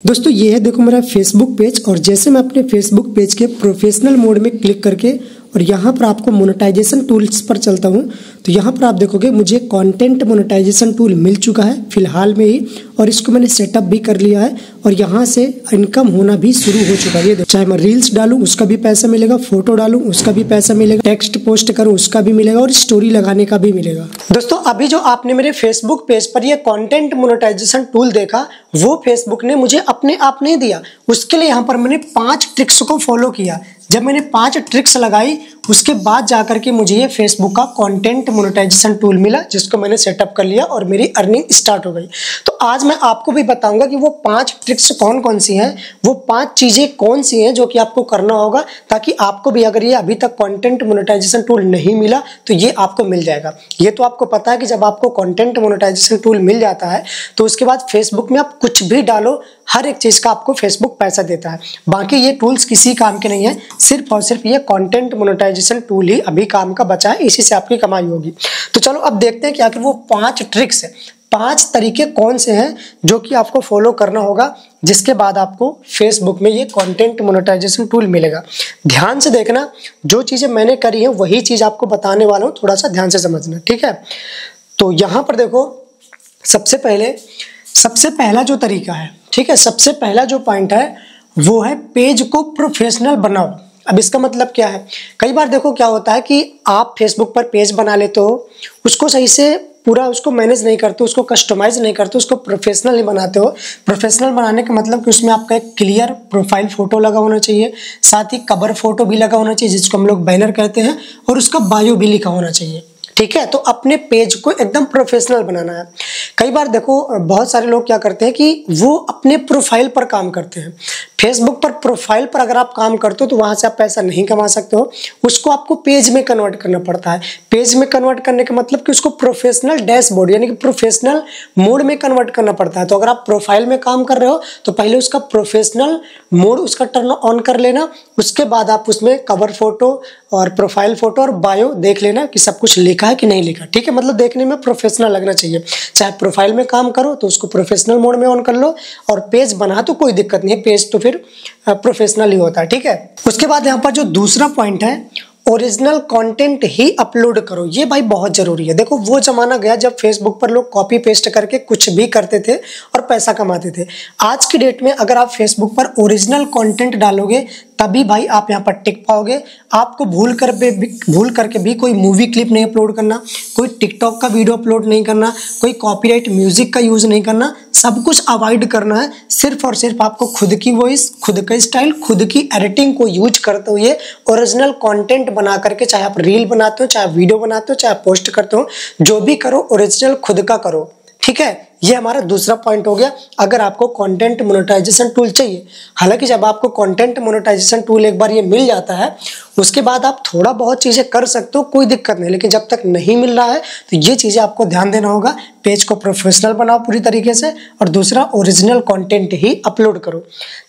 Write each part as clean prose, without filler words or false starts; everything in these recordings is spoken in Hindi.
दोस्तों ये है देखो मेरा फेसबुक पेज। और जैसे मैं अपने फेसबुक पेज के प्रोफेशनल मोड में क्लिक करके और यहाँ पर आपको मोनेटाइजेशन टूल्स पर चलता हूँ तो यहाँ पर आप देखोगे मुझे कंटेंट मोनेटाइजेशन टूल मिल चुका है फिलहाल में ही, और इसको मैंने सेटअप भी कर लिया है और यहाँ से इनकम होना भी शुरू हो चुका है। ये चाहे मैं रील्स डालूं उसका भी पैसा मिलेगा, फोटो डालूं उसका भी पैसा मिलेगा, टेक्स्ट पोस्ट करूं उसका भी मिलेगा और स्टोरी लगाने का भी मिलेगा। दोस्तों अभी जो आपने मेरे फेसबुक पेज पर ये कंटेंट मोनेटाइजेशन टूल देखा वो फेसबुक ने मुझे अपने आप नहीं दिया, उसके लिए यहाँ पर मैंने 5 ट्रिक्स को फॉलो किया। जब मैंने 5 ट्रिक्स लगाई उसके बाद जाकर के मुझे ये फेसबुक का कंटेंट मोनेटाइजेशन टूल मिला जिसको मैंने सेटअप कर लिया और मेरी अर्निंग स्टार्ट हो गई। तो आज मैं आपको भी बताऊंगा कि वो 5 ट्रिक्स कौन कौन सी हैं, वो 5 चीजें कौन सी हैं जो कि आपको करना होगा ताकि आपको भी, अगर ये अभी तक कंटेंट मोनेटाइजेशन टूल नहीं मिला तो ये आपको मिल जाएगा। ये तो आपको पता है कि जब आपको कंटेंट मोनेटाइजेशन टूल मिल जाता है तो उसके बाद फेसबुक में आप कुछ भी डालो हर एक चीज का आपको फेसबुक पैसा देता है। बाकी ये टूल्स किसी काम के नहीं है, सिर्फ और सिर्फ ये कंटेंट मोनेटाइजेशन टूल ही अभी काम का बचा है, इसी से आपकी कमाई होगी। तो चलो अब देखते हैं कि आखिर वो 5 ट्रिक्स है, 5 तरीके कौन से हैं जो कि आपको फॉलो करना होगा जिसके बाद आपको फेसबुक में ये कंटेंट मोनेटाइजेशन टूल मिलेगा। ध्यान से देखना, जो चीजें मैंने करी है वही चीज आपको बताने वाला हूं, थोड़ा सा ध्यान से समझना, ठीक है। तो यहां पर देखो सबसे पहला जो तरीका है, ठीक है, सबसे पहला जो पॉइंट है वो है पेज को प्रोफेशनल बनाओ। अब इसका मतलब क्या है, कई बार देखो क्या होता है कि आप फेसबुक पर पेज बना लेते हो, उसको सही से पूरा उसको मैनेज नहीं करते, उसको कस्टमाइज नहीं करते, उसको प्रोफेशनल नहीं बनाते हो। प्रोफेशनल बनाने का मतलब कि उसमें आपका एक क्लियर प्रोफाइल फोटो लगा होना चाहिए, साथ ही कवर फोटो भी लगा होना चाहिए जिसको हम लोग बैनर कहते हैं, और उसका बायो भी लिखा होना चाहिए, ठीक है। तो अपने पेज को एकदम प्रोफेशनल बनाना है। कई बार देखो बहुत सारे लोग क्या करते हैं कि वो अपने प्रोफाइल पर काम करते हैं। फेसबुक पर प्रोफाइल पर अगर आप काम करते हो तो वहां से आप पैसा नहीं कमा सकते हो, उसको आपको पेज में कन्वर्ट करना पड़ता है। पेज में कन्वर्ट करने का मतलब कि उसको प्रोफेशनल डैशबोर्ड यानी कि प्रोफेशनल मोड में कन्वर्ट करना पड़ता है। तो अगर आप प्रोफाइल में काम कर रहे हो तो पहले उसका प्रोफेशनल मोड उसका टर्न ऑन कर लेना, उसके बाद आप उसमें कवर फोटो और प्रोफाइल फोटो और बायो देख लेना कि सब कुछ लिखा है कि नहीं लिखा, ठीक है। मतलब देखने में प्रोफेशनल लगना चाहिए। चाहे प्रोफाइल में काम करो तो उसको प्रोफेशनल मोड में ऑन कर लो, और पेज बना तो कोई दिक्कत नहीं है, पेज तो फिर प्रोफेशनल ही होता है, ठीक है। उसके बाद यहाँ पर जो दूसरा पॉइंट है, ओरिजिनल कंटेंट ही अपलोड करो। ये भाई बहुत जरूरी है। देखो वो जमाना गया जब फेसबुक पर लोग कॉपी पेस्ट करके कुछ भी करते थे और पैसा कमाते थे। आज की डेट में अगर आप फेसबुक पर ओरिजिनल कंटेंट डालोगे तभी भाई आप यहाँ पर टिक पाओगे। आपको भूल करके भी कोई मूवी क्लिप नहीं अपलोड करना, कोई टिकटॉक का वीडियो अपलोड नहीं करना, कोई कॉपीराइट म्यूजिक का यूज नहीं करना, सब कुछ अवॉइड करना है। सिर्फ और सिर्फ आपको खुद की वॉइस, खुद का स्टाइल, खुद की एडिटिंग को यूज करते हुए ओरिजिनल कंटेंट बना करके, चाहे आप रील बनाते हो, चाहे वीडियो बनाते हो, चाहे पोस्ट करते हो, जो भी करो ओरिजिनल खुद का करो, ठीक है। ये हमारा दूसरा पॉइंट हो गया अगर आपको कंटेंट मोनेटाइजेशन टूल चाहिए। हालांकि जब आपको कंटेंट मोनेटाइजेशन टूल एक बार ये मिल जाता है उसके बाद आप थोड़ा बहुत चीजें कर सकते हो, कोई दिक्कत नहीं, लेकिन जब तक नहीं मिल रहा है तो ये चीजें आपको ध्यान देना होगा। पेज को प्रोफेशनल बनाओ पूरी तरीके से, और दूसरा ओरिजिनल कंटेंट ही अपलोड करो।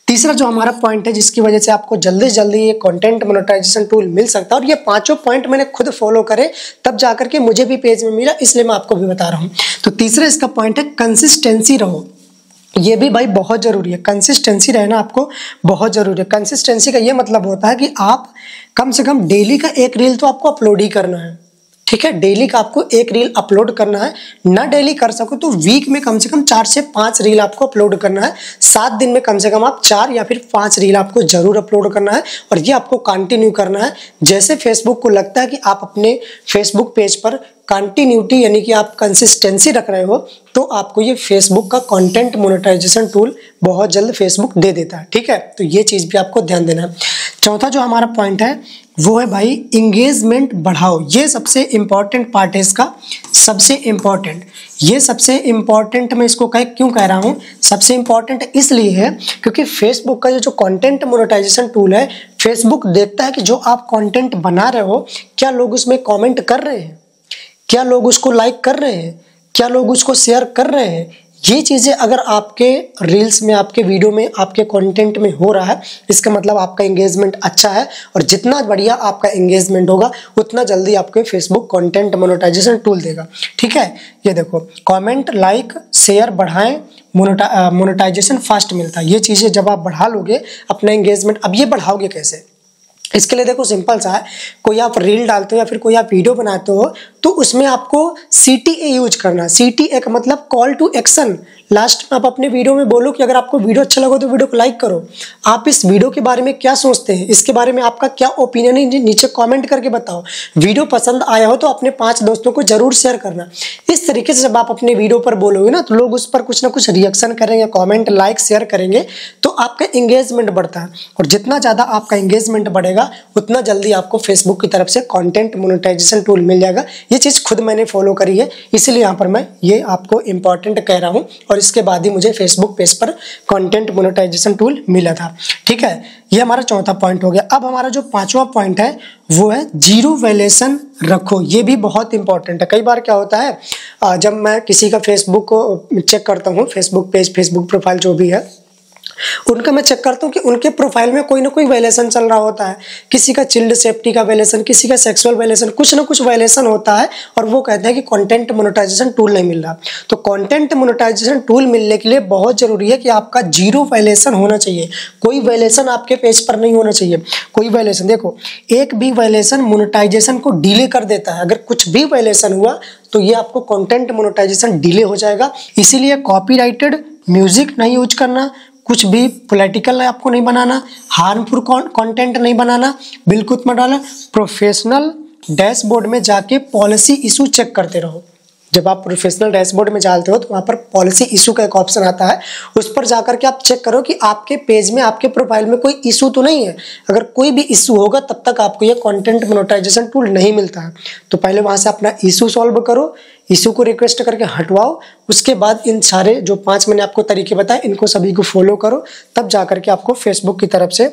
तीसरा जो हमारा पॉइंट है जिसकी वजह से आपको जल्दी से जल्दी ये कंटेंट मोनेटाइजेशन टूल मिल सकता है, और ये 5 पॉइंट मैंने खुद फॉलो करे तब जाकर के मुझे भी पेज में मिला, इसलिए मैं आपको भी बता रहा हूँ। तो तीसरा इसका पॉइंट है कंसिस्टेंसी रहो। ये भी भाई बहुत जरूरी है, कंसिस्टेंसी रहना आपको बहुत जरूरी है। कंसिस्टेंसी का ये मतलब होता है कि आप कम से कम डेली का एक रील तो आपको अपलोड ही करना है, ठीक है। डेली का आपको एक रील अपलोड करना है, ना डेली कर सको तो वीक में कम से कम 4 से 5 रील आपको अपलोड करना है। 7 दिन में कम से कम आप 4 या फिर 5 रील आपको जरूर अपलोड करना है, और ये आपको कंटिन्यू करना है। जैसे फेसबुक को लगता है कि आप अपने फेसबुक पेज पर कंटिन्यूटी यानी कि आप कंसिस्टेंसी रख रहे हो तो आपको ये फेसबुक का कंटेंट मोनेटाइजेशन टूल बहुत जल्द फेसबुक दे देता है, ठीक है। तो ये चीज भी आपको ध्यान देना है। चौथा जो हमारा पॉइंट है वो है भाई इंगेजमेंट बढ़ाओ। ये सबसे इंपॉर्टेंट पार्ट है इसका, सबसे इंपॉर्टेंट। ये सबसे इंपॉर्टेंट मैं इसको क्यों कह रहा हूँ, सबसे इंपॉर्टेंट इसलिए है क्योंकि फेसबुक का जो कंटेंट मोनेटाइजेशन टूल है, फेसबुक देखता है कि जो आप कंटेंट बना रहे हो क्या लोग उसमें कमेंट कर रहे हैं, क्या लोग उसको लाइक कर रहे हैं, क्या लोग उसको शेयर कर रहे हैं। ये चीज़ें अगर आपके रील्स में, आपके वीडियो में, आपके कंटेंट में हो रहा है, इसका मतलब आपका एंगेजमेंट अच्छा है। और जितना बढ़िया आपका एंगेजमेंट होगा उतना जल्दी आपको फेसबुक कंटेंट मोनेटाइजेशन टूल देगा। ठीक है, ये देखो, कमेंट, लाइक, शेयर बढ़ाएं, मोनेटाइजेशन फास्ट मिलता है। ये चीज़ें जब आप बढ़ा लोगे अपना एंगेजमेंट, अब ये बढ़ाओगे कैसे? इसके लिए देखो सिंपल सा है, कोई आप रील डालते हो या फिर कोई आप वीडियो बनाते हो तो उसमें आपको CTA यूज करना। CTA का मतलब कॉल टू एक्शन। लास्ट में आप अपने वीडियो में बोलो कि अगर आपको वीडियो अच्छा लगा तो वीडियो को लाइक करो। आप इस वीडियो के बारे में क्या सोचते हैं, इसके बारे में आपका क्या ओपिनियन है, नीचे कमेंट करके बताओ। वीडियो पसंद आया हो तो अपने 5 दोस्तों को जरूर शेयर करना। इस तरीके से जब आप अपने वीडियो पर बोलोगे ना तो लोग उस पर कुछ ना कुछ रिएक्शन करेंगे, कमेंट, लाइक, शेयर करेंगे, तो आपका एंगेजमेंट बढ़ता है। और जितना ज़्यादा आपका एंगेजमेंट बढ़ेगा उतना जल्दी आपको फेसबुक की तरफ से कंटेंट मोनेटाइजेशन टूल मिल जाएगा। ये चीज़ खुद मैंने फॉलो करी है, इसीलिए यहाँ पर मैं ये आपको इंपॉर्टेंट कह रहा हूँ। और इसके बाद ही मुझे फेसबुक पेज पर कंटेंट मोनेटाइजेशन टूल मिला था। ठीक है, ये हमारा चौथा पॉइंट हो गया। अब हमारा जो 5वां पॉइंट है वो है जीरो वैल्यूएशन रखो। ये भी बहुत इंपॉर्टेंट है। कई बार क्या होता है, जब मैं किसी का फेसबुक को चेक करता हूँ, फेसबुक पेज, फेसबुक प्रोफाइल जो भी है, उनका मैं चेक करता हूँ कि उनके प्रोफाइल में कोई ना कोई वायलेशन चल रहा होता है। किसी का चाइल्ड सेफ्टी का वायलेशन, किसी का सेक्सुअल वायलेशन, कुछ ना कुछ वायलेशन होता है और वो कहते हैं कि कंटेंट मोनेटाइजेशन टूल नहीं मिल रहा। तो कंटेंट मोनेटाइजेशन टूल मिलने के लिए बहुत जरूरी है कि आपका जीरो वायलेशन होना चाहिए। कोई वायलेशन आपके पेज पर नहीं होना चाहिए। कोई वायलेशन, देखो, एक भी वायलेशन मोनेटाइजेशन को डिले कर देता है। अगर कुछ भी वायलेशन हुआ तो ये आपको कंटेंट मोनेटाइजेशन डिले हो जाएगा। इसीलिए कॉपीराइटेड म्यूजिक नहीं यूज करना, कुछ भी पॉलिटिकल आपको नहीं बनाना, हार्मफुल कंटेंट नहीं बनाना, बिल्कुल मत डालना। प्रोफेशनल डैशबोर्ड में जाके पॉलिसी इशू चेक करते रहो। जब आप प्रोफेशनल डैशबोर्ड में जाते हो तो वहाँ पर पॉलिसी इशू का एक ऑप्शन आता है, उस पर जाकर के आप चेक करो कि आपके पेज में, आपके प्रोफाइल में कोई इशू तो नहीं है। अगर कोई भी इशू होगा तब तक आपको ये कंटेंट मोनेटाइजेशन टूल नहीं मिलता है। तो पहले वहाँ से अपना इशू सॉल्व करो, इशू को रिक्वेस्ट करके हटवाओ। उसके बाद इन सारे जो 5 मैंने आपको तरीके बताए इनको सभी को फॉलो करो, तब जाकर के आपको फेसबुक की तरफ से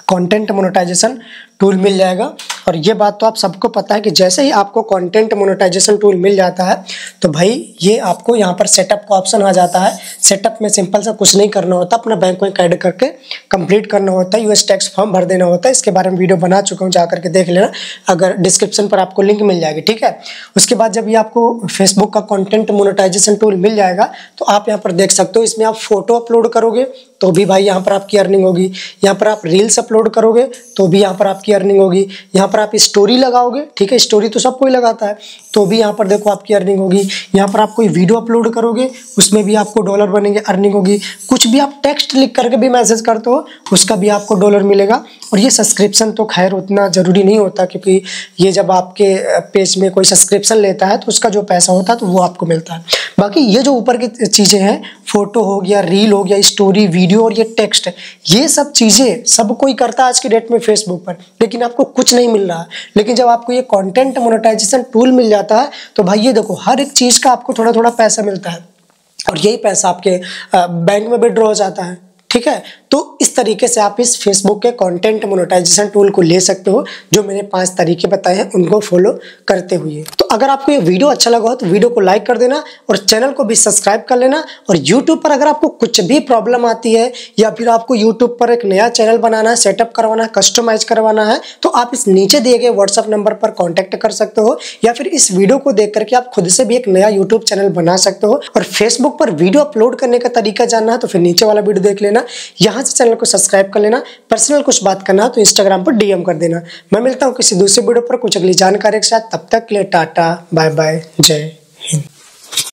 कंटेंट मोनेटाइजेशन टूल मिल जाएगा। और ये बात तो आप सबको पता है कि जैसे ही आपको कंटेंट मोनेटाइजेशन टूल मिल जाता है तो भाई ये आपको यहाँ पर सेटअप का ऑप्शन आ जाता है। सेटअप में सिंपल सा कुछ नहीं करना होता, अपना बैंक में ऐड करके कंप्लीट करना होता है, यूएस टैक्स फॉर्म भर देना होता है। इसके बारे में वीडियो बना चुका हूँ, जा करके देख लेना, अगर डिस्क्रिप्शन पर आपको लिंक मिल जाएगी। ठीक है, उसके बाद जब ये आपको फेसबुक का कंटेंट मोनेटाइजेशन टूल मिल जाएगा तो आप यहाँ पर देख सकते हो, इसमें आप फोटो अपलोड करोगे तो भी भाई यहाँ पर आपकी अर्निंग होगी। यहाँ पर आप रील्स अपलोड करोगे तो भी यहाँ पर आपकी अर्निंग होगी। यहाँ पर आप स्टोरी लगाओगे, ठीक है, स्टोरी तो सब कोई लगाता है, तो भी यहाँ पर देखो आपकी अर्निंग होगी। यहाँ पर आप कोई वीडियो अपलोड करोगे उसमें भी आपको डॉलर बनेंगे, अर्निंग होगी। कुछ भी आप टेक्स्ट लिख करके भी मैसेज करते हो उसका भी आपको डॉलर मिलेगा। और ये सब्सक्रिप्शन तो खैर उतना ज़रूरी नहीं होता, क्योंकि ये जब आपके पेज में कोई सब्सक्रिप्शन लेता है तो उसका जो पैसा होता है तो वो आपको मिलता है। बाकी ये जो ऊपर की चीज़ें हैं, फोटो हो गया, रील हो गया, स्टोरी, वीडियो और ये टेक्स्ट, ये सब चीज़ें सब कोई करता है आज की डेट में फेसबुक पर, लेकिन आपको कुछ नहीं मिल रहा है। लेकिन जब आपको ये कंटेंट मोनेटाइजेशन टूल मिल जाता है तो भाई ये देखो, हर एक चीज़ का आपको थोड़ा थोड़ा पैसा मिलता है और यही पैसा आपके बैंक में विड्रॉ हो जाता है। ठीक है, तो इस तरीके से आप इस फेसबुक के कंटेंट मोनेटाइजेशन टूल को ले सकते हो, जो मैंने 5 तरीके बताए हैं उनको फॉलो करते हुए। तो अगर आपको ये वीडियो अच्छा लगा हो तो वीडियो को लाइक कर देना और चैनल को भी सब्सक्राइब कर लेना। और यूट्यूब पर अगर आपको कुछ भी प्रॉब्लम आती है या फिर आपको यूट्यूब पर एक नया चैनल बनाना है, सेटअप करवाना है, कस्टमाइज करवाना है, तो आप इस नीचे दिए गए व्हाट्सएप नंबर पर कॉन्टैक्ट कर सकते हो, या फिर इस वीडियो को देख करके आप खुद से भी एक नया यूट्यूब चैनल बना सकते हो। और फेसबुक पर वीडियो अपलोड करने का तरीका जानना है तो फिर नीचे वाला वीडियो देख लेना, यहाँ से चैनल को सब्सक्राइब कर लेना। पर्सनल कुछ बात करना है तो इंस्टाग्राम पर DM कर देना। मैं मिलता हूँ किसी दूसरे वीडियो पर कुछ अगली जानकारी के साथ, तब तक के लिए टाटा, बाय बाय, जय